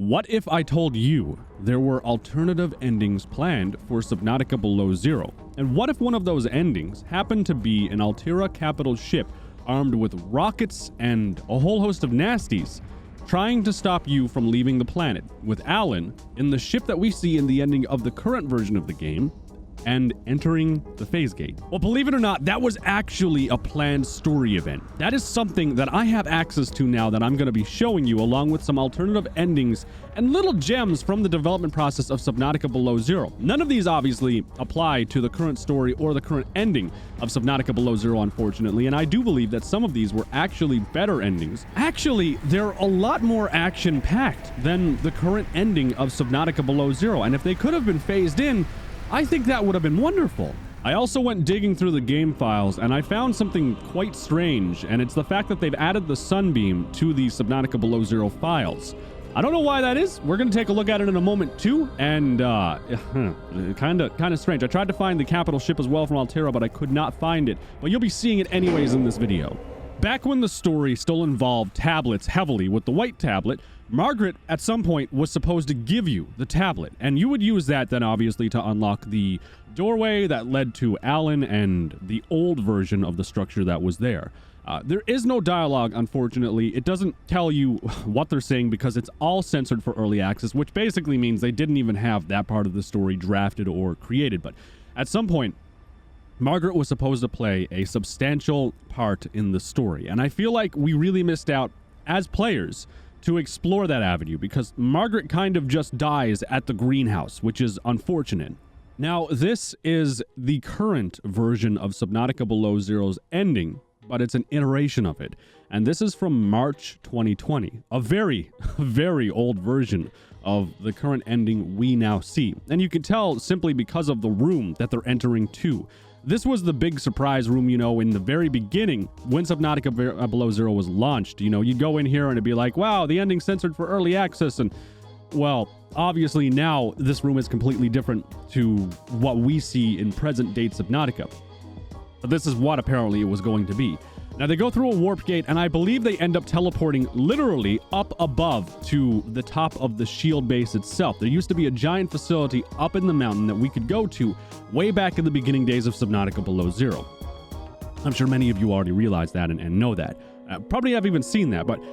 What if I told you there were alternative endings planned for Subnautica Below Zero? And what if one of those endings happened to be an Altera capital ship armed with rockets and a whole host of nasties trying to stop you from leaving the planet, with Alan in the ship that we see in the ending of the current version of the game and entering the phase gate? Well, believe it or not, that was actually a planned story event. That is something that I have access to now that I'm going to be showing you, along with some alternative endings and little gems from the development process of Subnautica Below Zero. None of these obviously apply to the current story or the current ending of Subnautica Below Zero, unfortunately, and I do believe that some of these were actually better endings. Actually, they're a lot more action-packed than the current ending of Subnautica Below Zero, and if they could have been phased in, I think that would have been wonderful. I also went digging through the game files and I found something quite strange, and it's the fact that they've added the sunbeam to the Subnautica Below Zero files. I don't know why that is. We're going to take a look at it in a moment too, and kind of strange. I tried to find the capital ship as well from Altera, but I could not find it. But you'll be seeing it anyways in this video. Back when the story still involved tablets heavily with the white tablet, Margaret at some point was supposed to give you the tablet, and you would use that then obviously to unlock the doorway that led to Alan and the old version of the structure that was there. There is no dialogue, unfortunately. It doesn't tell you what they're saying because it's all censored for early access, which basically means they didn't even have that part of the story drafted or created. But at some point, Margaret was supposed to play a substantial part in the story, and I feel like we really missed out as players to explore that avenue because Margaret kind of just dies at the greenhouse, which is unfortunate. Now, this is the current version of Subnautica Below Zero's ending, but it's an iteration of it, and this is from March 2020, a very, very old version of the current ending we now see, and you can tell simply because of the room that they're entering to. This was the big surprise room, you know, in the very beginning when Subnautica Below Zero was launched. You know, you'd go in here and it'd be like, wow, the ending's censored for early access. And, well, obviously now this room is completely different to what we see in present-day Subnautica. But this is what apparently it was going to be. Now, they go through a warp gate, and I believe they end up teleporting literally up above to the top of the shield base itself. There used to be a giant facility up in the mountain that we could go to way back in the beginning days of Subnautica Below Zero. I'm sure many of you already realized that and know that. Probably have even seen that, but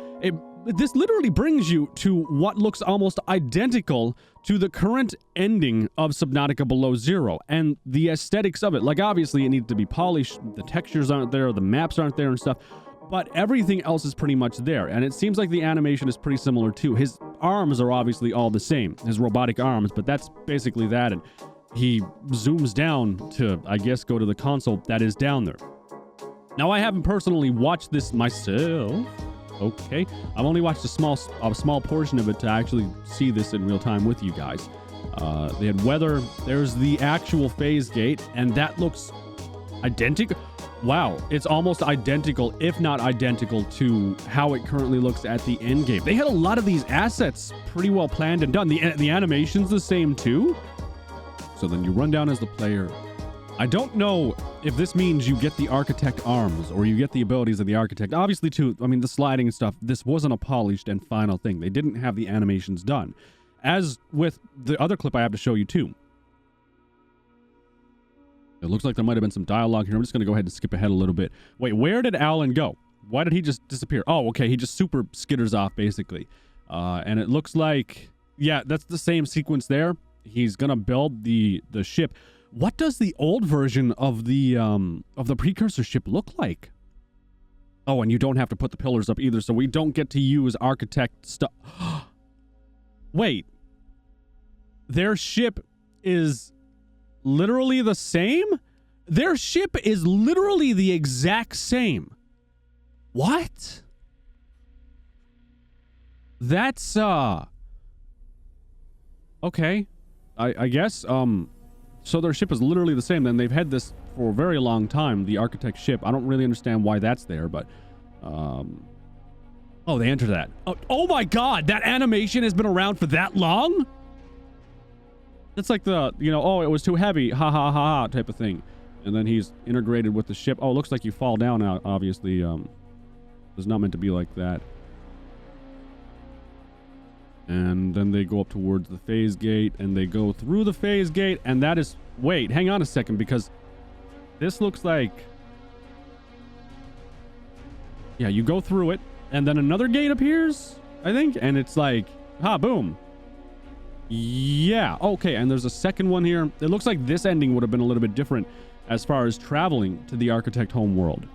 this literally brings you to what looks almost identical to the current ending of Subnautica Below Zero and the aesthetics of it. Like, obviously it needed to be polished, the textures aren't there, the maps aren't there and stuff, but everything else is pretty much there, and it seems like the animation is pretty similar too. His arms are obviously all the same, his robotic arms, but that's basically that, and he zooms down to, I guess, go to the console that is down there. Now, I haven't personally watched this myself. Okay, I've only watched a small portion of it to actually see this in real time with you guys. They had weather. There's the actual phase gate, and that looks identical. Wow, it's almost identical, if not identical, to how it currently looks at the end game. They had a lot of these assets pretty well planned and done. The animation's the same too. So then you run down as the player. I don't know if this means you get the architect arms or you get the abilities of the architect. Obviously, too, I mean, the sliding and stuff, this wasn't a polished and final thing. They didn't have the animations done. As with the other clip I have to show you, too. It looks like there might have been some dialogue here. I'm just going to go ahead and skip ahead a little bit. Wait, where did Alan go? Why did he just disappear? Oh, okay, he just super skitters off, basically. And it looks like, yeah, that's the same sequence there. He's going to build the ship. What does the old version of the precursor ship look like? Oh, and you don't have to put the pillars up either, so we don't get to use architect stuff. Wait. Their ship is literally the same? Their ship is literally the exact same. What? That's, okay. I guess, so their ship is literally the same. Then they've had this for a very long time, the architect ship. I don't really understand why that's there, but oh, they enter that. Oh my god, that animation has been around for that long? It's like the, you know, oh, it was too heavy, ha ha ha ha type of thing. And then he's integrated with the ship. Oh, it looks like you fall down now, obviously. It's not meant to be like that. And then they go up towards the phase gate, and they go through the phase gate, and that is... Wait, hang on a second, because this looks like... Yeah, you go through it, and then another gate appears, I think, and it's like, boom. Yeah, okay, and there's a second one here. It looks like this ending would have been a little bit different as far as traveling to the Architect home world.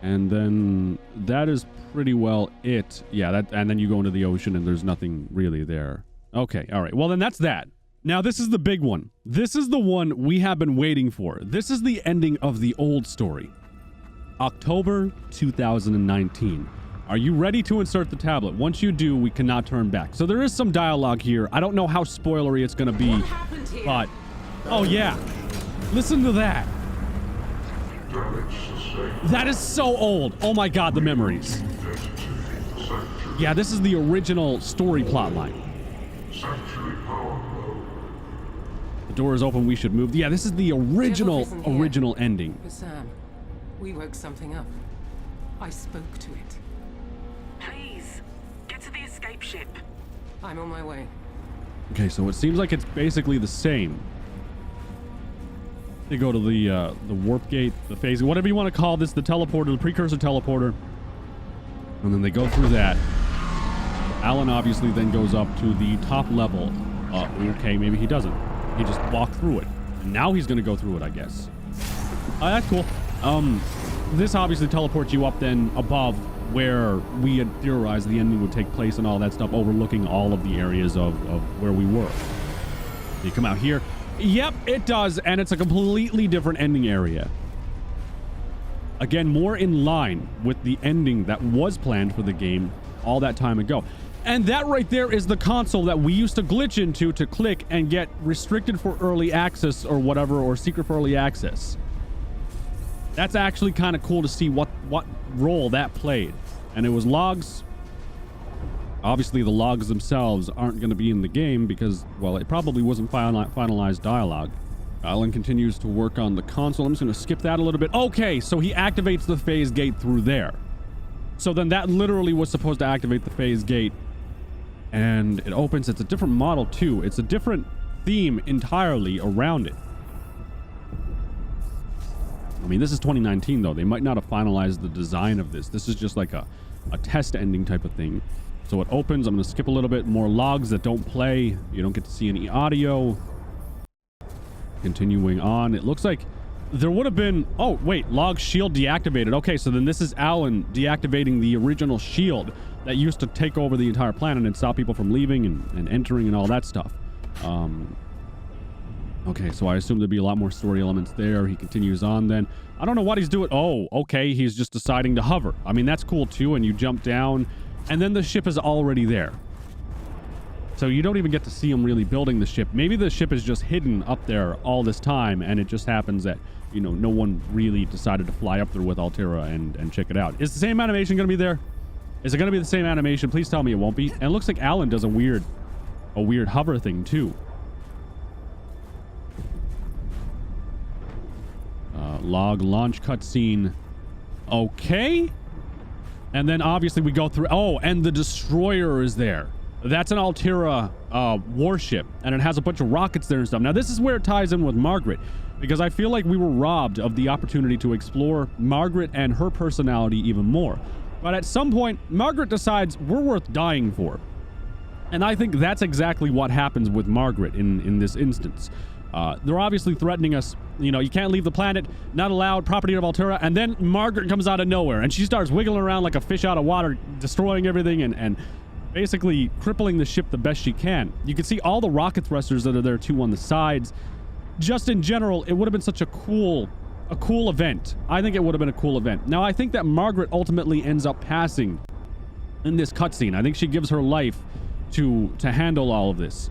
And then that is pretty well it. Yeah, that, and then you go into the ocean and there's nothing really there. Okay, all right. Well, then that's that. Now, this is the big one. This is the one we have been waiting for. This is the ending of the old story. October 2019. Are you ready to insert the tablet? Once you do, we cannot turn back. So there is some dialogue here. I don't know how spoilery it's going to be, but... Oh, yeah. Listen to that. That is so old. Oh my god, the memories. Yeah, this is the original story plotline. The door is open, we should move. Yeah, this is the original ending. Sam, we woke something up. I spoke to it. Please, get to the escape ship. I'm on my way. Okay, so it seems like it's basically the same. They go to the warp gate, the phase, whatever you want to call this, the teleporter, the precursor teleporter. And then they go through that. Alan obviously then goes up to the top level. Okay, maybe he doesn't. He just walked through it. And now he's going to go through it, I guess. That's cool. This obviously teleports you up then above where we had theorized the ending would take place and all that stuff, overlooking all of the areas of where we were. You come out here. Yep, it does, and it's a completely different ending area. Again, more in line with the ending that was planned for the game all that time ago. And that right there is the console that we used to glitch into to click and get restricted for early access or whatever, or secret for early access. That's actually kind of cool to see what role that played. And it was logs. Obviously, the logs themselves aren't going to be in the game because, well, it probably wasn't finalized dialogue. Alan continues to work on the console. I'm just going to skip that a little bit. Okay, so he activates the phase gate through there. So then that literally was supposed to activate the phase gate. And it opens. It's a different model, too. It's a different theme entirely around it. I mean, this is 2019, though. They might not have finalized the design of this. This is just like a test ending type of thing. So it opens. I'm going to skip a little bit. More logs that don't play. You don't get to see any audio. Continuing on. It looks like there would have been... Oh, wait. Log shield deactivated. Okay, so then this is Alan deactivating the original shield that used to take over the entire planet and stop people from leaving and entering and all that stuff. Okay, so I assume there'd be a lot more story elements there. He continues on then. I don't know what he's doing. Oh, okay. He's just deciding to hover. I mean, that's cool too. And you jump down and then the ship is already there. So you don't even get to see him really building the ship. Maybe the ship is just hidden up there all this time. And it just happens that, you know, no one really decided to fly up there with Altera and check it out. Is the same animation going to be there? Is it going to be the same animation? Please tell me it won't be. And it looks like Alan does a weird hover thing too. Log launch cutscene. Okay. And then obviously we go through. Oh, and the destroyer is there. That's an Altera warship, and it has a bunch of rockets there and stuff. Now this is where it ties in with Margaret, because I feel like we were robbed of the opportunity to explore Margaret and her personality even more. But at some point, Margaret decides we're worth dying for. And I think that's exactly what happens with Margaret in this instance. They're obviously threatening us. You know, you can't leave the planet, not allowed, property of Altera. And then Margaret comes out of nowhere and she starts wiggling around like a fish out of water, destroying everything and basically crippling the ship the best she can. You can see all the rocket thrusters that are there too on the sides. Just in general, it would have been such a cool event. I think it would have been a cool event. Now, I think that Margaret ultimately ends up passing in this cutscene. I think she gives her life to handle all of this.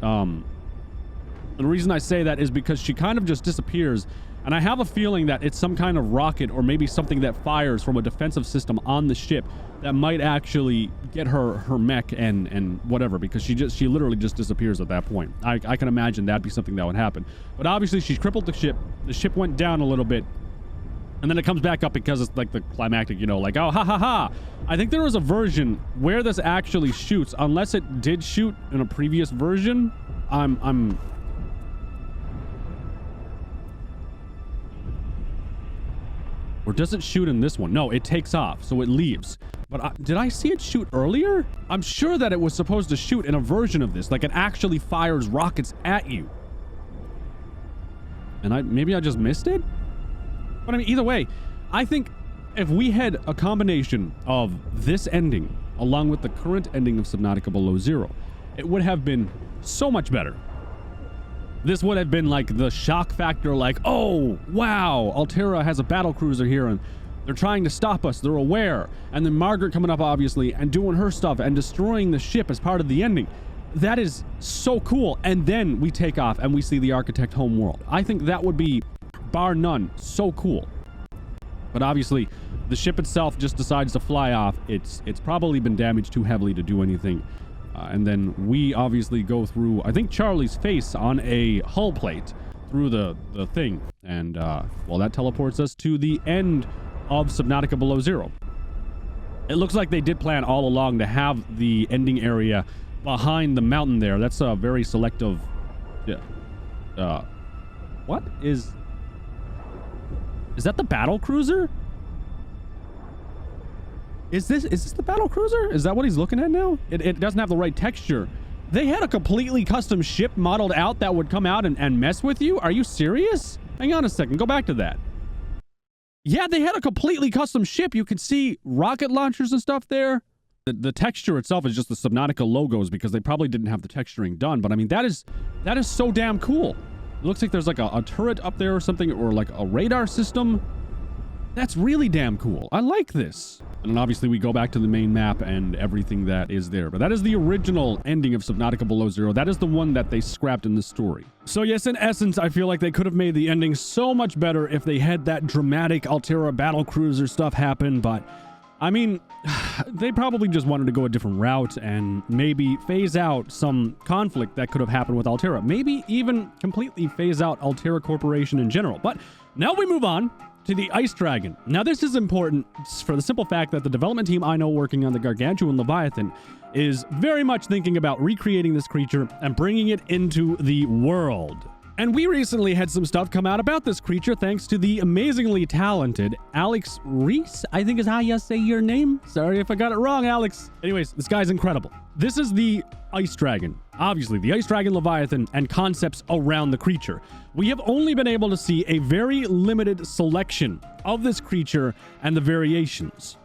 The reason I say that is because she kind of just disappears, and I have a feeling that it's some kind of rocket or maybe something that fires from a defensive system on the ship that might actually get her mech and whatever, because she literally just disappears at that point. I can imagine that'd be something that would happen. But obviously she's crippled the ship. The ship went down a little bit. And then it comes back up because it's like the climactic, you know, like, oh, ha ha ha. I think there was a version where this actually shoots, unless it did shoot in a previous version. Or does it shoot in this one? No, it takes off, so it leaves. But did I see it shoot earlier? I'm sure that it was supposed to shoot in a version of this, like it actually fires rockets at you. And maybe I just missed it? But I mean, either way, I think if we had a combination of this ending along with the current ending of Subnautica Below Zero, it would have been so much better. This would have been like the shock factor, like, oh, wow, Altera has a battle cruiser here and they're trying to stop us. They're aware. And then Margaret coming up, obviously, and doing her stuff and destroying the ship as part of the ending. That is so cool. And then we take off and we see the Architect homeworld. I think that would be, bar none, so cool. But obviously, the ship itself just decides to fly off. It's probably been damaged too heavily to do anything. And then we obviously go through, I think, Charlie's face on a hull plate through the thing. And, well, that teleports us to the end of Subnautica Below Zero. It looks like they did plan all along to have the ending area behind the mountain there. That's a very selective... what is... Is that the battle cruiser? Is this the battle cruiser? Is that what he's looking at now? It doesn't have the right texture. They had a completely custom ship modeled out that would come out and mess with you? Are you serious? Hang on a second. Go back to that. Yeah, they had a completely custom ship. You could see rocket launchers and stuff there. The texture itself is just the Subnautica logos because they probably didn't have the texturing done. But I mean, that is so damn cool. It looks like there's like a turret up there or something, or like a radar system. That's really damn cool. I like this. And then obviously we go back to the main map and everything that is there. But that is the original ending of Subnautica Below Zero. That is the one that they scrapped in the story. So yes, in essence, I feel like they could have made the ending so much better if they had that dramatic Altera battlecruiser stuff happen. But I mean, they probably just wanted to go a different route and maybe phase out some conflict that could have happened with Altera. Maybe even completely phase out Altera Corporation in general. But now we move on to the Ice Dragon. Now this is important for the simple fact that the development team I know working on the Gargantuan Leviathan is very much thinking about recreating this creature and bringing it into the world. And we recently had some stuff come out about this creature thanks to the amazingly talented Alex Reese, I think is how you say your name. Sorry if I got it wrong, Alex. Anyways, this guy's incredible. This is the Ice Dragon. Obviously, the Ice Dragon Leviathan and concepts around the creature. We have only been able to see a very limited selection of this creature and the variations.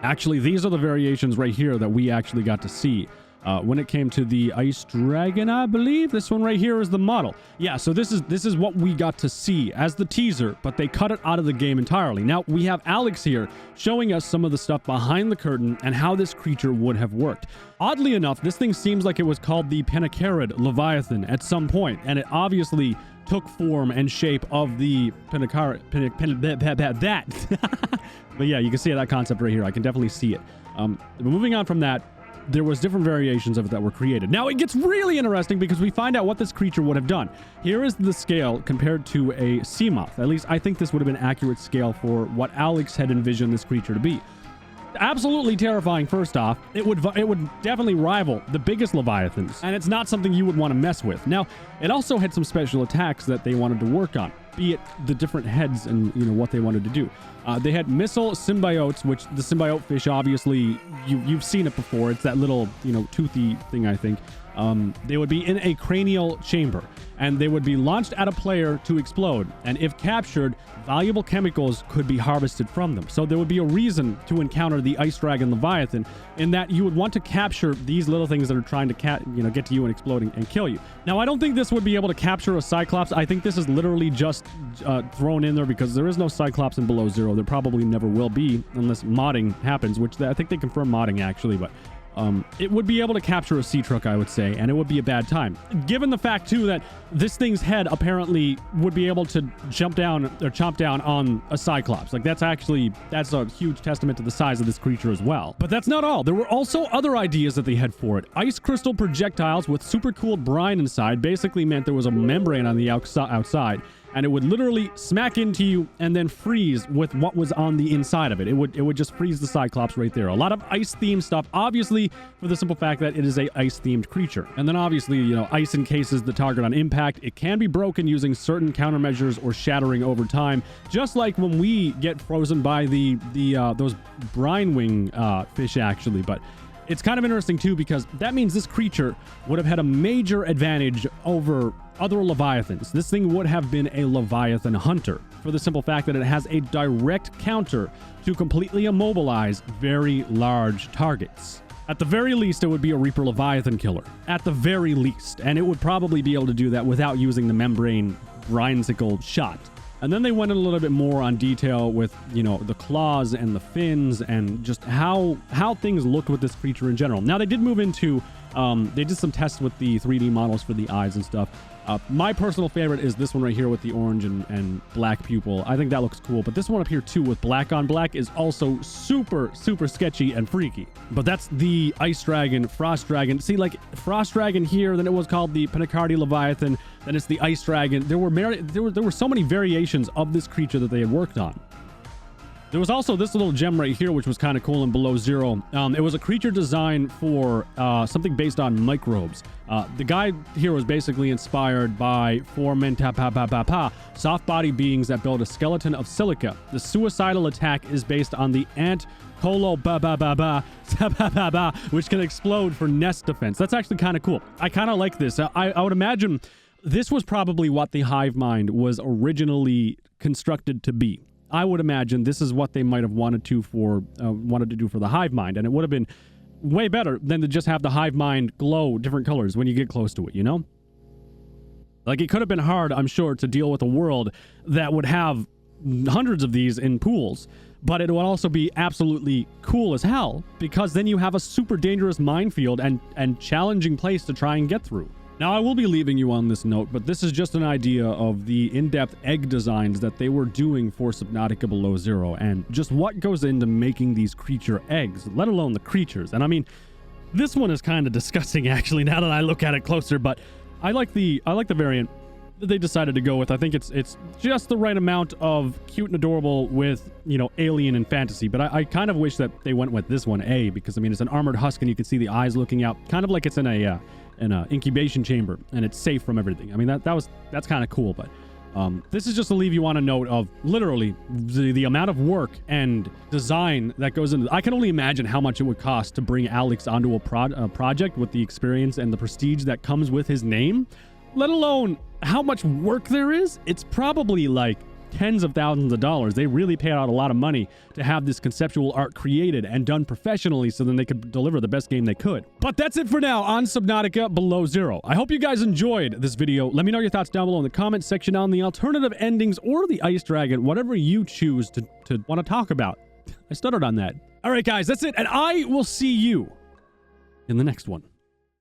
Actually, these are the variations right here that we actually got to see. When it came to the Ice Dragon, I believe this one right here is the model. Yeah, so this is what we got to see as the teaser, but they cut it out of the game entirely. Now we have Alex here showing us some of the stuff behind the curtain and how this creature would have worked. Oddly enough, this thing seems like it was called the Pentacarid Leviathan at some point, and it obviously took form and shape of the Pentacarid. But yeah, you can see that concept right here. I can definitely see it. But moving on from that, there was different variations of it that were created. Now it gets really interesting because we find out what this creature would have done. Here is the scale compared to a Seamoth. At least I think this would have been accurate scale for what Alex had envisioned this creature to be. Absolutely terrifying, first off. It would definitely rival the biggest Leviathans, and it's not something you would want to mess with. Now, it also had some special attacks that they wanted to work on, be it the different heads and, you know, what they wanted to do. They had missile symbiotes, which the symbiote fish, obviously, you've seen it before. It's that little, you know, toothy thing, I think. They would be in a cranial chamber, and they would be launched at a player to explode. And if captured, valuable chemicals could be harvested from them. So there would be a reason to encounter the Ice Dragon Leviathan, in that you would want to capture these little things that are trying to get to you and explode and kill you. Now, I don't think this would be able to capture a Cyclops. I think this is literally just thrown in there because there is no Cyclops in Below Zero. There probably never will be unless modding happens, which I think they confirm modding actually, but it would be able to capture a sea truck, I would say, and it would be a bad time. Given the fact, too, that this thing's head apparently would be able to chomp down on a Cyclops. Like, that's a huge testament to the size of this creature as well. But that's not all. There were also other ideas that they had for it. Ice crystal projectiles with super cooled brine inside basically meant there was a membrane on the outside. and it would literally smack into you and then freeze with what was on the inside of it. It would just freeze the Cyclops right there. A lot of ice-themed stuff, obviously, for the simple fact that it is a ice-themed creature. And then obviously, you know, ice encases the target on impact. It can be broken using certain countermeasures or shattering over time, just like when we get frozen by those brine wing fish, actually. But it's kind of interesting too, because that means this creature would have had a major advantage over other Leviathans. This thing would have been a Leviathan hunter, for the simple fact that it has a direct counter to completely immobilize very large targets. At the very least, it would be a Reaper Leviathan killer. At the very least. And it would probably be able to do that without using the membrane brinesicle shot. And then they went in a little bit more on detail with, you know, the claws and the fins and just how things looked with this creature in general. Now, they did move into, they did some tests with the 3D models for the eyes and stuff. My personal favorite is this one right here with the orange and black pupil. I think that looks cool. But this one up here too with black on black is also super, super sketchy and freaky. But that's the Ice Dragon, Frost Dragon. See, like Frost Dragon here, then it was called the Panacardi Leviathan, then it's the Ice Dragon. There were so many variations of this creature that they had worked on. There was also this little gem right here, which was kind of cool in Below Zero. It was a creature designed for something based on microbes. The guy here was basically inspired by soft body beings that build a skeleton of silica. The suicidal attack is based on the ant which can explode for nest defense. That's actually kind of cool. I kind of like this. I would imagine this was probably what the hive mind was originally constructed to be. I would imagine this is what they might have wanted to do for the hive mind, and it would have been way better than to just have the hive mind glow different colors when you get close to it, you know? Like, it could have been hard, I'm sure, to deal with a world that would have hundreds of these in pools, but it would also be absolutely cool as hell, because then you have a super dangerous minefield and challenging place to try and get through. Now, I will be leaving you on this note, but this is just an idea of the in-depth egg designs that they were doing for Subnautica Below Zero, and just what goes into making these creature eggs, let alone the creatures. And I mean, this one is kind of disgusting, actually, now that I look at it closer, but I like the variant that they decided to go with. I think it's just the right amount of cute and adorable with, you know, alien and fantasy, but I kind of wish that they went with this one, because, I mean, it's an armored husk, and you can see the eyes looking out, kind of like it's in a incubation chamber, and it's safe from everything. I mean, that's kind of cool. But this is just to leave you on a note of literally the amount of work and design that goes into. I can only imagine how much it would cost to bring Alex onto a project with the experience and the prestige that comes with his name, let alone how much work there is. It's probably like tens of thousands of dollars. They really paid out a lot of money to have this conceptual art created and done professionally, so then they could deliver the best game they could. But that's it for now on Subnautica Below Zero. I hope you guys enjoyed this video. Let me know your thoughts down below in the comment section on the alternative endings or the Ice Dragon, whatever you choose to want to talk about. I stuttered on that. All right, guys, that's it, and I will see you in the next one.